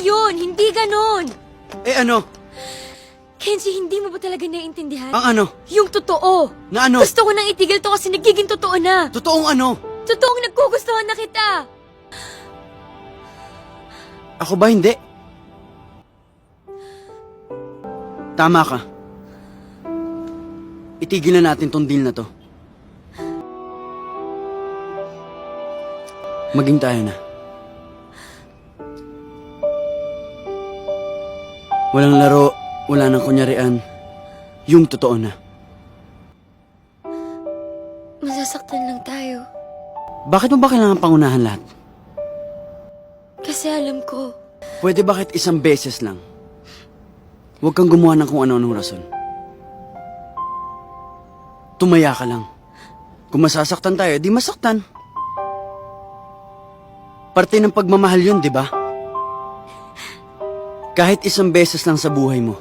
yun! Hindi ganon! Eh ano? Kenji, hindi mo ba talaga naiintindihan? Ang ano? Yung totoo! Na ano? Gusto ko nang itigil to kasi nagiging totoo na! Totoong ano? Totoong nagkugustuhan na kita! Ako ba hindi? Tama ka. Itigil na natin tong deal na to. Maging tayo na. Walang laro, wala nang kunyarian. Yung totoo na. Masasaktan lang tayo. Bakit mo ba kailangan pangunahan lahat? Kasi alam ko, Pwede bakit isang beses lang? Huwag kang gumawa ng kung ano-anong rason. Tumaya ka lang. Kung masasaktan tayo, di masaktan. Parte ng pagmamahal yun, di ba? Kahit isang beses lang sa buhay mo,